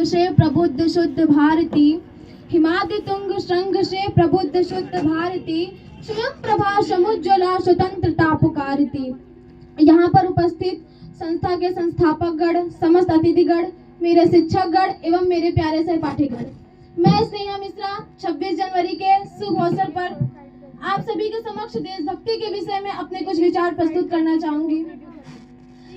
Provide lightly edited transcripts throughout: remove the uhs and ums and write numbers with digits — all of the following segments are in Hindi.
से प्रबुद्ध शुद्ध भारती, हिमाद्रि तुंग श्रृंग से प्रबुद्ध शुद्ध भारती, स्वयं प्रभा समुज्ज्वला स्वतंत्रता पुकारती। यहाँ पर उपस्थित संस्था के संस्थापकगण, समस्त अतिथिगण, मेरे शिक्षकगण एवं मेरे प्यारे सहपाठीगण, मैं स्नेहा मिश्रा 26 जनवरी के शुभ अवसर पर आप सभी के समक्ष देशभक्ति के विषय में अपने कुछ विचार प्रस्तुत करना चाहूंगी।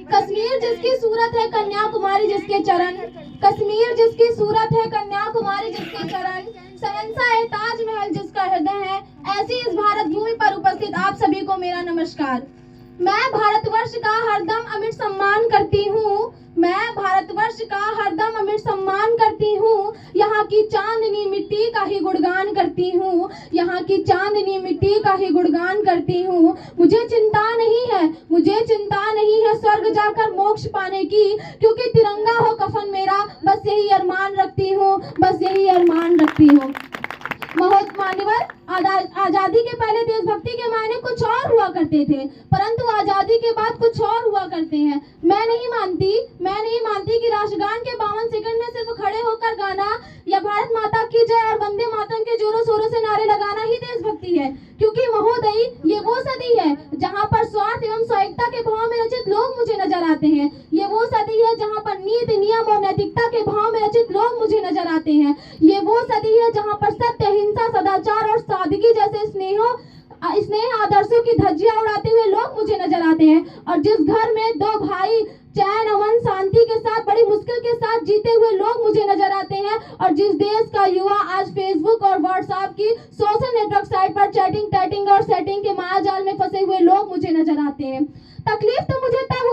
कश्मीर जिसकी सूरत है कन्याकुमारी जिसके चरण, कश्मीर जिसकी सूरत है कन्याकुमारी जिसके चरण, सहनसा है ताजमहल जिसका हृदय है, ऐसी इस भारत भूमि पर उपस्थित आप सभी को मेरा नमस्कार। मैं भारतवर्ष का हरदम अमिट सम्मान करती हूँ, मैं भारतवर्ष का हरदम अमिट सम्मान करती हूँ। यहाँ की चांदनी मिट्टी का ही गुणगान करती हूँ, यहाँ की चांदनी मिट्टी का ही गुणगान करती हूँ। मुझे चिंता नहीं है, मुझे चिंता नहीं है स्वर्ग जाकर मोक्ष पाने की, क्योंकि तिरंगा हो कफन मेरा, बस यही अरमान रखती हूँ, बस यही अरमान रखती हूँ। मान्यवर, आजादी के पहले देशभक्ति के मायने कुछ और हुआ करते थे, परंतु आजादी के बाद कुछ और हुआ करते हैं। मैं नहीं मानती कि राष्ट्रगान के 52 सेकंड में सिर्फ खड़े होकर गाना या भारत माता की जय और वंदे मातरम के जोरों शोरों से नारे लगाना ही देशभक्ति है, क्योंकि महोदय ये वो सदी है जहाँ पर स्वार्थ एवं स्वायत्ता के भाव में रचित लोग मुझे नजर आते हैं। ये वो सदी है जहाँ पर नीति नियम और नैतिकता के भाव में रचित लोग मुझे नजर आते हैं। ये वो सदी है जहाँ पर सत्य, हिंसा, सदाचार और सादगी जैसे स्नेह आदर्शों की धज्जियां उड़ाते हुए लोग मुझे नजर आते हैं। और जिस घर में दो भाई चैन, अमन, शांति के साथ बड़ी मुश्किल के साथ जीते हुए लोग मुझे नजर आते हैं, और जिस देश का युवा आज फेसबुक और व्हाट्सएप की सोशल नेटवर्क साइट पर चैटिंग और सेटिंग के मायाजाल में फंसे हुए लोग मुझे नजर आते हैं। तकलीफ तो मुझे तब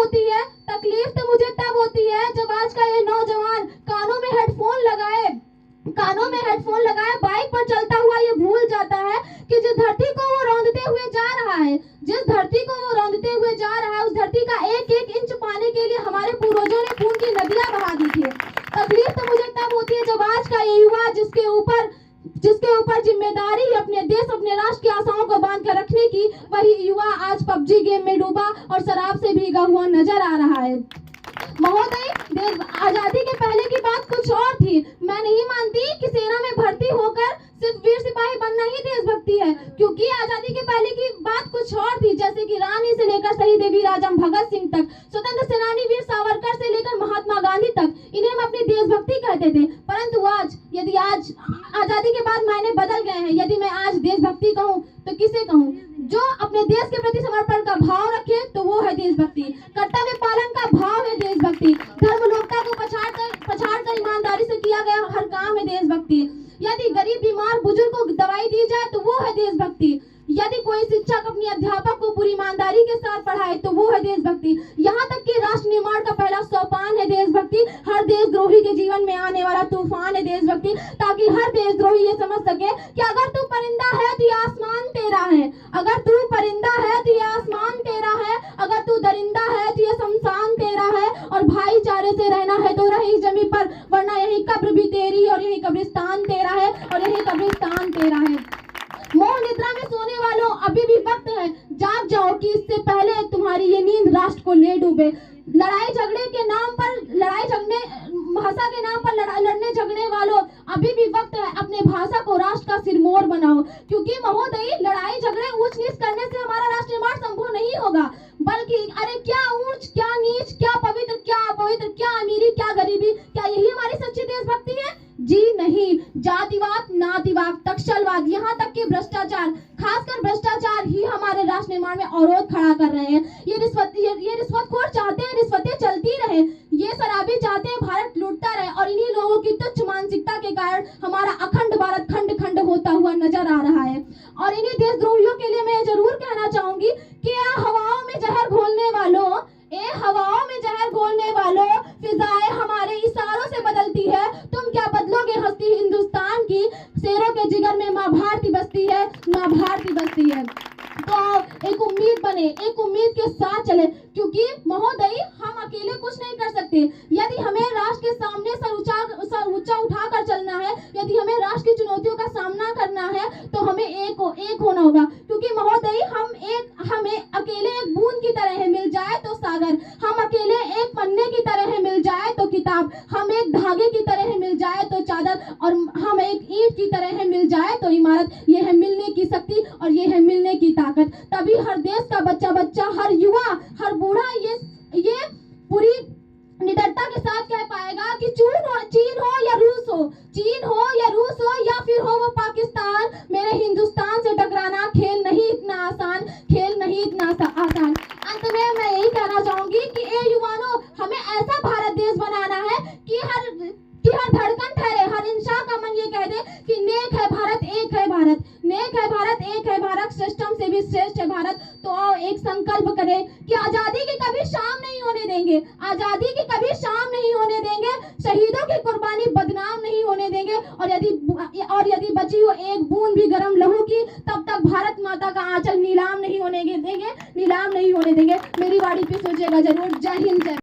होती है जब आज का ये नौजवान कानों में हेडफोन लगाए बाइक पर चलता हुआ ये भूल जाता है कि जिस धरती को वो रौंदते हुए जा रहा है, उस धरती का एक एक इंच पाने के लिए हमारे पूर्वजों ने खून की नदियां बहा दी थी। तकलीफ तो मुझे तब होती है जब आज का ये युवा जिसके ऊपर जिम्मेदारी अपने देश, अपने राष्ट्र की आशाओं को बांध कर रखने की, वही युवा आज पबजी गेम में डूबा और शराब से भीगा हुआ नजर आ रहा है। महोदय, आजादी के पहले की बात कुछ और थी। मैं नहीं मानती कि सेना में भर्ती होकर सिर्फ वीर सिपाही बनना ही देशभक्ति है, क्योंकि आजादी के पहले की बात कुछ और थी, जैसे कि रानी से लेकर शहीद वीर आजम भगत सिंह तक, स्वतंत्र सेनानी वीर सावरकर से लेकर महात्मा गांधी तक, इन्हें हम अपनी देशभक्ति कहते थे। परंतु आज आजादी के बाद मायने बदल गए हैं। यदि मैं आज देशभक्ति कहूँ तो किसे कहूँ? जो अपने देश के प्रति समर्पण का भाव रखे तो वो है देशभक्ति, कर्तव्य पालन का भाव है देशभक्ति, धर्म लोकता को पछाड़ कर ईमानदारी से किया गया हर काम है देशभक्ति। यदि गरीब बीमार बुजुर्ग को दवाई दी जाए तो वो है देशभक्ति। यदि कोई शिक्षक अपनी अध्यापक को पूरी ईमानदारी के साथ पढ़ाए तो वो है देशभक्ति। यहाँ तक कि राष्ट्र निर्माण का पहला सोपान है देशभक्ति। हर देशद्रोही के जीवन में आने वाला तूफान है देशभक्ति, ताकि हर देशद्रोही ये समझ सके कि अगर तू परिंदा है तो ये आसमान तेरा है, अगर तू परिंदा है तो ये आसमान तेरा है, अगर तू दरिंदा है तो ये शमशान तेरा है, और भाईचारे से रहना है तो रही जमीन पर, वरना यही कब्र भी तेरी और यही कब्रिस्तान तेरा है, और यही कब्रिस्तान तेरा है। मोह निद्रा में सोने वालों, अभी भी वक्त है, जाग जाओ कि इससे पहले तुम्हारी ये नींद राष्ट्र को ले डूबे। भाषा के नाम पर लड़ने झगड़ने वालों, अभी भी वक्त है, अपने भाषा को राष्ट्र का सिरमौर बनाओ, क्योंकि महोदय, लड़ाई झगड़े ऊंच नीच करने से हमारा राष्ट्र निर्माण संभव नहीं होगा, बल्कि अरे क्या ऊंच, क्या नीच, क्या पवित्र, क्या अपवित्र, क्या अमीरी, क्या गरीबी, क्या यही हमारी सच्ची देशभक्ति है? जी नहीं। जातिवाद, नातीवाद, टक्सलवाद, यहाँ तक कि भ्रष्टाचार, खासकर भ्रष्टाचार ही हमारे राष्ट्र निर्माण में अवरोध खड़ा कर रहे हैं। ये रिश्वतखोर चाहते हैं रिश्वतें चलती रहे, ये शराबी चाहते हैं भारत लूटता रहे, और इन्हीं लोगों की तुच्छ मानसिकता के कारण हमारा अखंड भारत खंड खंड होता हुआ नजर आ रहा है। और इन्हीं देशद्रोहियों के लिए मैं जरूर कहना चाहूंगी कि हवाओं में जहर घोलने वालों, फिजाएं हमारे इशारों से बदलती है, तुम क्या बदलोगे हस्ती हिंदुस्तान की, शेरों के जिगर में माँ भारती बसती है, माँ भारती बसती है। तो एक उम्मीद बने, एक उम्मीद के साथ चले, क्योंकि महोदय, हम अकेले कुछ नहीं कर सकते। यदि हमें राष्ट्र के सामने सर ऊंचा उठाकर चलना है, यदि हमें राष्ट्र की चुनौतियों का सामना करना है, तो हमें एक होना होगा, क्योंकि महोदय, हमें अकेले एक बूंद की तरह मिल जाए तो सागर, हम अकेले एक पन्ने की तरह मिल जाए तो किताब, हम एक धागे की तरह ईंट की तरह है, मिल जाए तो इमारत। ये है मिलने की शक्ति और ये है मिलने की ताकत। तभी हर देश का बच्चा बच्चा, हर युवा, हर बूढ़ा ये पूरी निडरता के साथ कह पाएगा कि चीन हो या रूस हो, चीन हो या रूस हो या फिर हो वो पाकिस्तान, मेरे हिंदुस्तान से टकराना खेल नहीं इतना आसान, खेल नहीं इतना आसान। अंत में मैं यही कहना चाहूंगी कि ए युवानों, हमें ऐसा भारत देश बनाना है कि हर धड़कन ठहरे, हर इंसान का मन ये कह दे कि नेक है भारत, एक है भारत, नेक है भारत, एक है भारत, श्रेष्ठम से भी श्रेष्ठ है भारत। तो आओ एक संकल्प करें कि आजादी की कभी शाम नहीं होने देंगे, आजादी की कभी शाम नहीं होने देंगे, शहीदों की कुर्बानी बदनाम नहीं होने देंगे। और यदि बची हो एक बूंद भी गर्म लहू की, तब तक भारत माता का आंचल नीलाम नहीं होने देंगे, नीलाम नहीं होने देंगे। मेरी वाणी पे सोचिएगा जरूर। जय हिंद, जय